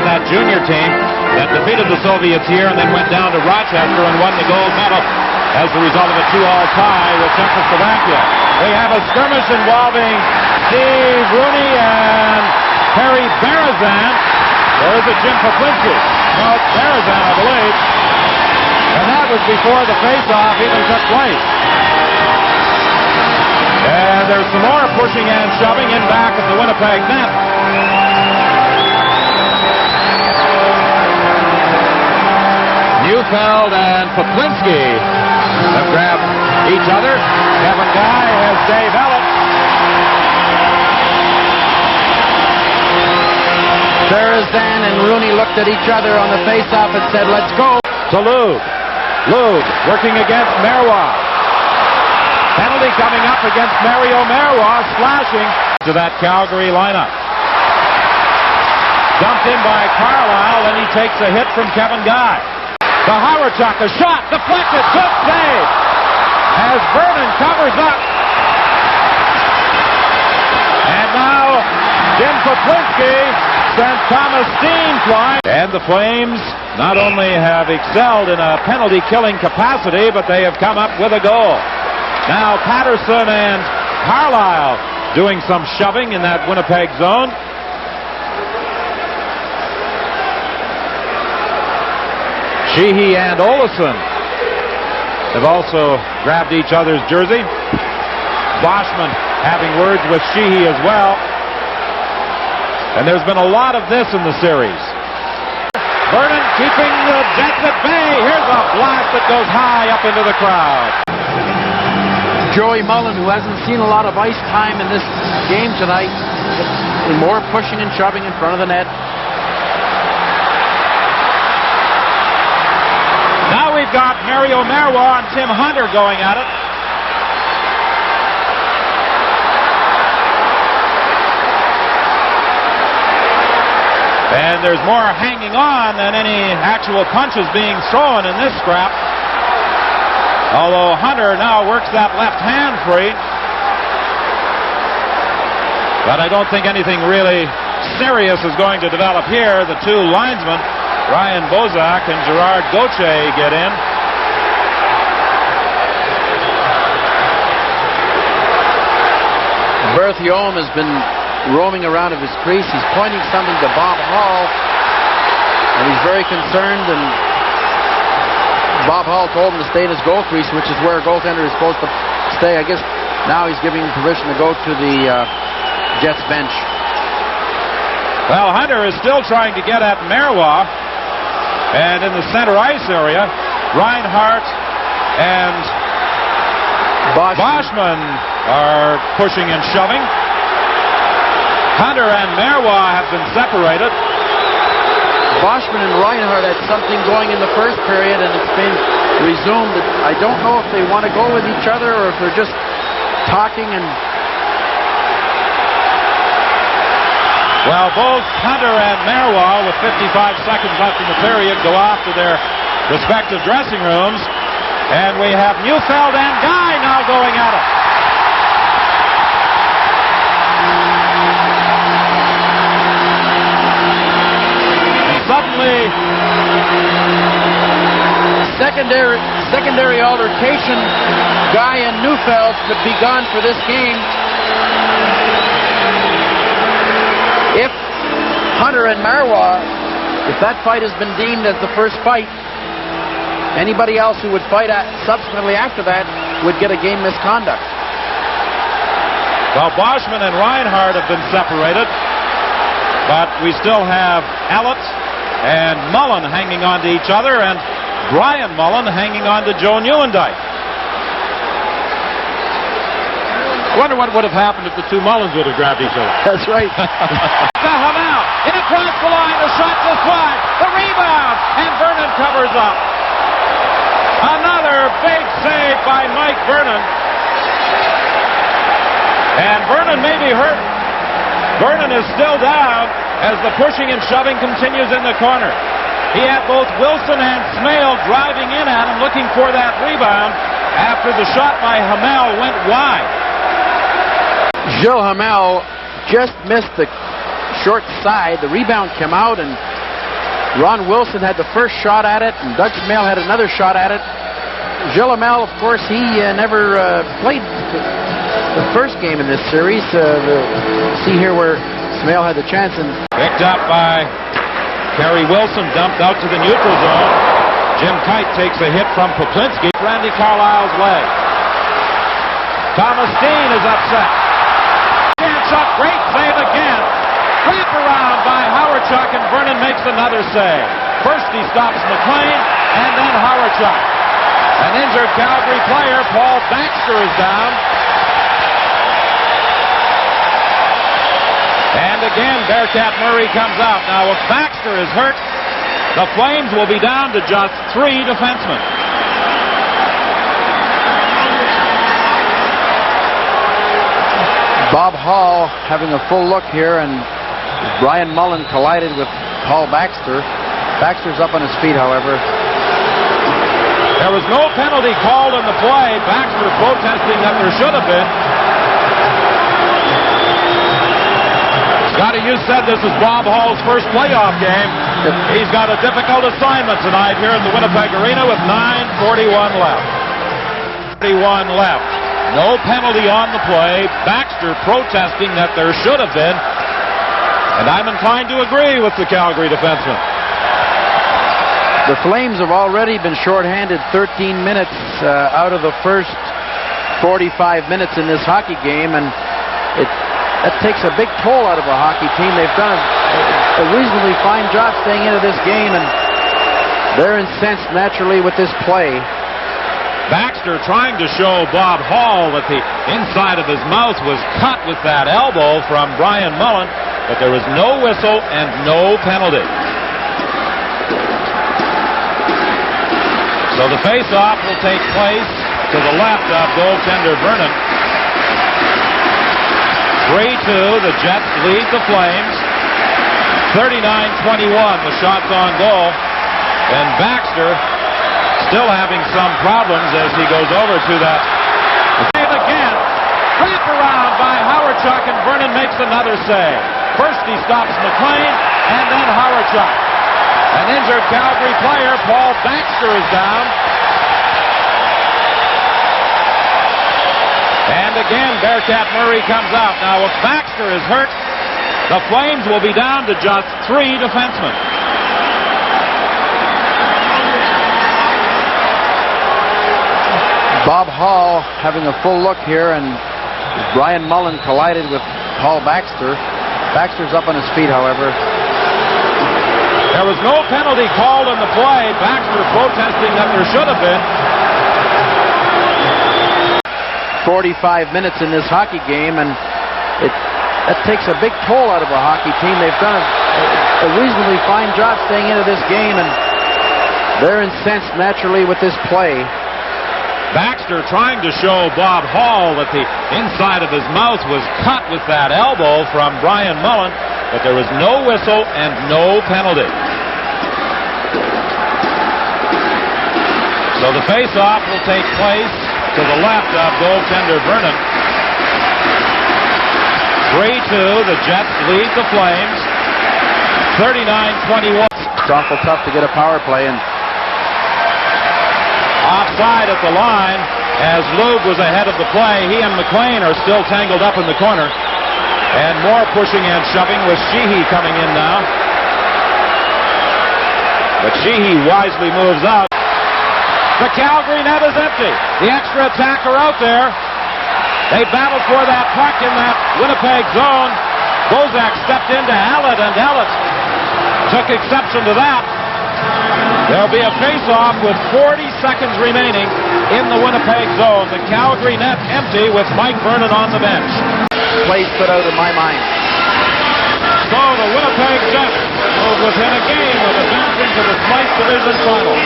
from that junior team that defeated the Soviets here and then went down to Rochester and won the gold medal as a result of a 2-all tie with Czechoslovakia. We have a skirmish involving Steve Rooney and Harry Berezan. Or is it Jim Poplinski? No, it's Berezan, I believe. And that was before the face-off even took place. And there's some more pushing and shoving in back of the Winnipeg net. Neufeld and Poplinski have grabbed each other. Kevin Guy has Dave Ellett. Berezan and Rooney looked at each other on the face-off and said, "Let's go." To Lube. Lube working against Marois. Penalty coming up against Mario Marois, slashing to that Calgary lineup. Dumped in by Carlisle, and he takes a hit from Kevin Guy. The Howardchuck, a shot, deflected, good save. As Vernon covers up. And now Jim Poplinski sent Thomas Steen flying. And the Flames not only have excelled in a penalty-killing capacity, but they have come up with a goal. Now Patterson and Carlisle doing some shoving in that Winnipeg zone. Sheehy and Olesen have also grabbed each other's jersey. Boschman having words with Sheehy as well. And there's been a lot of this in the series. Vernon keeping the Jets at bay. Here's a blast that goes high up into the crowd. Joey Mullen, who hasn't seen a lot of ice time in this game tonight, and more pushing and shoving in front of the net. Now we've got Mario Marois and Tim Hunter going at it. And there's more hanging on than any actual punches being thrown in this scrap. Although Hunter now works that left hand free. But I don't think anything really serious is going to develop here. The two linesmen, Ryan Bozak and Gerard Gauthier, get in. Berthiaume has been roaming around of his crease. He's pointing something to Bob Hall, and he's very concerned, and Bob Hall told him to stay in his goal crease, which is where a goaltender is supposed to stay. I guess now he's giving him permission to go to the Jets bench. Well, Hunter is still trying to get at Marois, and in the center ice area, Reinhardt and Boschman are pushing and shoving. Hunter and Marois have been separated. Boschman and Reinhardt had something going in the first period, and it's been resumed. I don't know if they want to go with each other or if they're just talking. And well, both Hunter and Marois, with 55 seconds left in the period, go off to their respective dressing rooms. And we have Neufeld and Guy now going at it. Suddenly, secondary altercation. Guy and Neufeld could be gone for this game if Hunter and Marois, if that fight has been deemed as the first fight. Anybody else who would fight subsequently after that would get a game misconduct. Well, Boschman and Reinhardt have been separated, but we still have Ellett and Mullen hanging on to each other, and Brian Mullen hanging on to Joe Nieuwendyk. Wonder what would have happened if the two Mullens would have grabbed each other. That's right. Hamel in across the line, the shot goes wide, the rebound, and Vernon covers up. Another big save by Mike Vernon. And Vernon may be hurt. Vernon is still down as the pushing and shoving continues in the corner. He had both Wilson and Smale driving in at him looking for that rebound after the shot by Hamel went wide. Gilles Hamel just missed the short side. The rebound came out, and Ron Wilson had the first shot at it, and Doug Smale had another shot at it. Gilles Hamel, of course, he never played the first game in this series. See here where Smale had the chance. And picked up by Kerry Wilson, dumped out to the neutral zone. Jim Kite takes a hit from Poplinski. Randy Carlisle's leg. Thomas Dean is upset. Chance up, great save again. Wrap around by Howardchuk, and Vernon makes another save. First he stops McLean, and then Howardchuk. An injured Calgary player, Paul Baxter, is down. And again, Bearcat Murray comes out. Now, if Baxter is hurt, the Flames will be down to just 3 defensemen. Bob Hall having a full look here, and Brian Mullen collided with Paul Baxter. Baxter's up on his feet, however. There was no penalty called in the play. Baxter protesting that there should have been. Scotty, you said this is Bob Hall's first playoff game. He's got a difficult assignment tonight here at the Winnipeg Arena with 9:41 left. 41 left. No penalty on the play. Baxter protesting that there should have been. And I'm inclined to agree with the Calgary defenseman. The Flames have already been shorthanded 13 minutes out of the first 45 minutes in this hockey game, and that takes a big toll out of a hockey team. They've done a reasonably fine job staying into this game, and they're incensed naturally with this play. Baxter trying to show Bob Hall that the inside of his mouth was cut with that elbow from Brian Mullen, but there was no whistle and no penalty. So the face-off will take place to the left of goaltender Vernon. 3-2, the Jets lead the Flames. 39-21, the shots on goal. And Baxter still having some problems as he goes over to that. Save again. Wrap around by Howardchuk, and Vernon makes another save. First he stops McLean, and then Howardchuk. An injured Calgary player, Paul Baxter, is down. And again, Bearcat Murray comes out. Now, if Baxter is hurt, the Flames will be down to just 3 defensemen. Bob Hall having a full look here, and Brian Mullen collided with Paul Baxter. Baxter's up on his feet, however. There was no penalty called in the play. Baxter protesting that there should have been. 45 minutes in this hockey game, and that takes a big toll out of a hockey team. They've done a reasonably fine job staying into this game, and they're incensed naturally with this play. Baxter trying to show Bob Hall that the inside of his mouth was cut with that elbow from Brian Mullen, but there was no whistle and no penalty. So the face-off will take place to the left of goaltender Vernon. 3-2, the Jets lead the Flames. 39-21. It's awful tough to get a power play, and offside at the line as Lube was ahead of the play. He and McLean are still tangled up in the corner. And more pushing and shoving with Sheehy coming in now. But Sheehy wisely moves out. The Calgary net is empty. The extra attacker out there. They battled for that puck in that Winnipeg zone. Bozak stepped into Allett, and Allett took exception to that. There'll be a face-off with 40 seconds remaining in the Winnipeg zone. The Calgary net empty with Mike Vernon on the bench. Play stood out in my mind. So the Winnipeg Jets move within a game of advancing to the Slice Division Final.